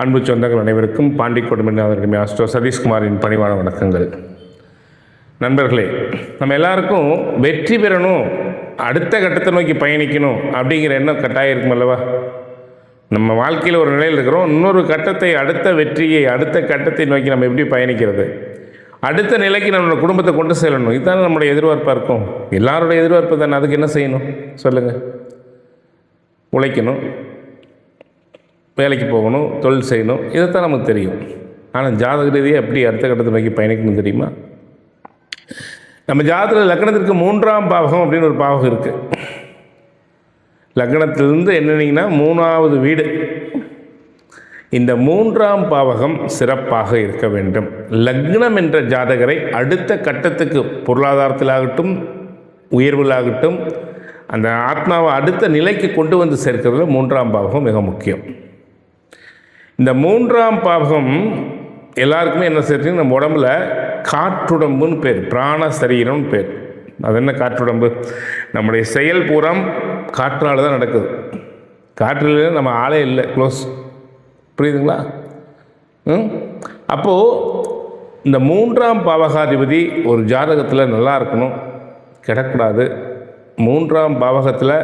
அன்பு சொந்தங்கள் அனைவருக்கும் பாண்டிக்கோடுமன் ஆஸ்ட்ரோ சதீஷ்குமாரின் பணிவான வணக்கங்கள். நண்பர்களே, நம்ம எல்லாருக்கும் வெற்றி பெறணும், அடுத்த கட்டத்தை நோக்கி பயணிக்கணும் அப்படிங்கிற எண்ணம் கட்டாயம் இருக்கும் அல்லவா? நம்ம வாழ்க்கையில் ஒரு நிலையில் இருக்கிறோம், இன்னொரு கட்டத்தை, அடுத்த வெற்றியை, அடுத்த கட்டத்தை நோக்கி நம்ம எப்படி பயணிக்கிறது, அடுத்த நிலைக்கு நம்மளோட குடும்பத்தை கொண்டு செல்லணும், இதுதான் நம்மளுடைய எதிர்பார்ப்பாக இருக்கும். எல்லாருடைய எதிர்பார்ப்பு தானே. அதுக்கு என்ன செய்யணும் சொல்லுங்கள்? உழைக்கணும், வேலைக்கு போகணும், தொழில் செய்யணும், இதைத்தான் நமக்கு தெரியும். ஆனால் ஜாதக ரீதியாக எப்படி அடுத்த கட்டத்தை நோக்கி பயணிக்கணும் தெரியுமா? நம்ம ஜாதகத்தில் லக்னத்திற்கு 3ஆம் பாவகம் அப்படின்னு ஒரு பாவகம் இருக்குது. லக்னத்திலிருந்து என்னன்னீங்கன்னா 3வது வீடு. இந்த 3ஆம் பாவகம் சிறப்பாக இருக்க வேண்டும். லக்னம் என்ற ஜாதகரை அடுத்த கட்டத்துக்கு, பொருளாதாரத்திலாகட்டும், உயர்விலாகட்டும், அந்த ஆத்மாவை அடுத்த நிலைக்கு கொண்டு வந்து சேர்க்கிறதுல 3ஆம் பாவகம் மிக முக்கியம். இந்த 3ஆம் பாவகம் எல்லாருக்குமே என்ன செய்யறது, நம்ம உடம்புல காற்றுடம்புன்னு பேர், பிராண சரீரம்னு பேர். அது என்ன காற்றுடம்பு? நம்முடைய செயல் பூரம் காற்றால் தான் நடக்குது. காற்றில் நம்ம ஆளே இல்லை, க்ளோஸ். புரியுதுங்களா? அப்போது இந்த 3ஆம் பாவகாதிபதி ஒரு ஜாதகத்தில் நல்லா இருக்கணும், கிடக்கூடாது. 3ஆம் பாவகத்தில்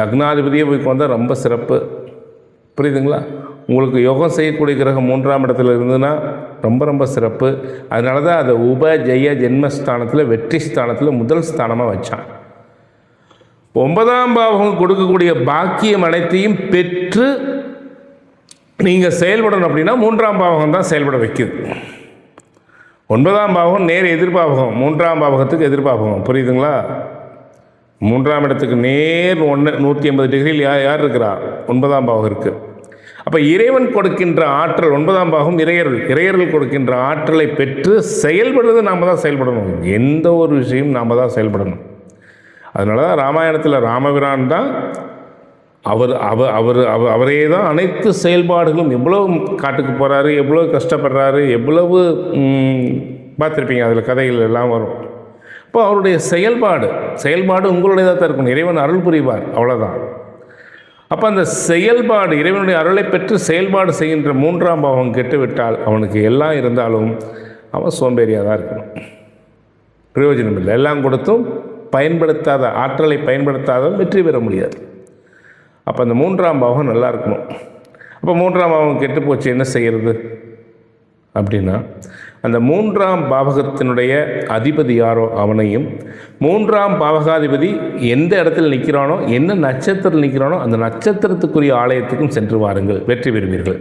லக்னாதிபதியை போய் வந்தால் ரொம்ப சிறப்பு. புரியுதுங்களா? உங்களுக்கு யோகம் செய்யக்கூடிய கிரகம் 3ஆம் இடத்துல இருந்ததுன்னா ரொம்ப ரொம்ப சிறப்பு. அதனால தான் அதை ஜெய ஜென்மஸ்தானத்தில், வெற்றி ஸ்தானத்தில் முதல் ஸ்தானமாக வச்சான். 9ஆம் பாவகம் கொடுக்கக்கூடிய பாக்கியம் அனைத்தையும் பெற்று நீங்கள் செயல்படணும் அப்படின்னா 3ஆம் பாவகம் தான் செயல்பட வைக்குது. 9ஆம் பாவகம் நேர் எதிர்பாவகம், 3ஆம் பாவகத்துக்கு எதிர்பாவகம். புரியுதுங்களா? 3ஆம் இடத்துக்கு நேர் 180 டிகிரியில் யார் இருக்கிறா? 9ஆம் பாவகம் இருக்குது. அப்போ இறைவன் கொடுக்கின்ற ஆற்றல், 9ஆம் பாகம் இறையர்கள் கொடுக்கின்ற ஆற்றலை பெற்று செயல்படுறது நாம் தான் செயல்படணும். எந்த ஒரு விஷயம் நாம் தான் செயல்படணும். அதனால தான் ராமாயணத்தில் ராமபிரான் தான் அவரே தான் அனைத்து செயல்பாடுகளும். எவ்வளவு காட்டுக்கு போகிறாரு, எவ்வளோ கஷ்டப்படுறாரு, எவ்வளவு பார்த்துருப்பீங்க, அதில் கதைகள் எல்லாம் வரும். இப்போ அவருடைய செயல்பாடு உங்களுடையதாக தான் இருக்கணும். இறைவன் அருள் புரிவார், அவ்வளோதான். அப்போ அந்த செயல்பாடு, இறைவனுடைய அருளை பெற்று செயல்பாடு செய்கின்ற 3ஆம் பாவம் கெட்டுவிட்டால் அவனுக்கு எல்லாம் இருந்தாலும் அவன் சோம்பேறியாக தான் இருக்கணும், பிரயோஜனம் இல்லை. எல்லாம் கொடுத்தும் பயன்படுத்தாத, ஆற்றலை பயன்படுத்தாதவன் வெற்றி பெற முடியாது. அப்போ அந்த 3ஆம் பாவம் நல்லா இருக்கணும். அப்போ 3ஆம் பாவம் கெட்டு போச்சு, என்ன செய்கிறது அப்படின்னா, அந்த 3ஆம் பாவகத்தினுடைய அதிபதி யாரோ அவனையும், 3ஆம் பாவகாதிபதி எந்த இடத்துல நிற்கிறானோ, என்ன நட்சத்திரத்தில் நிற்கிறானோ அந்த நட்சத்திரத்துக்குரிய ஆலயத்துக்கும் சென்று வாருங்கள், வெற்றி பெறுவீர்கள்.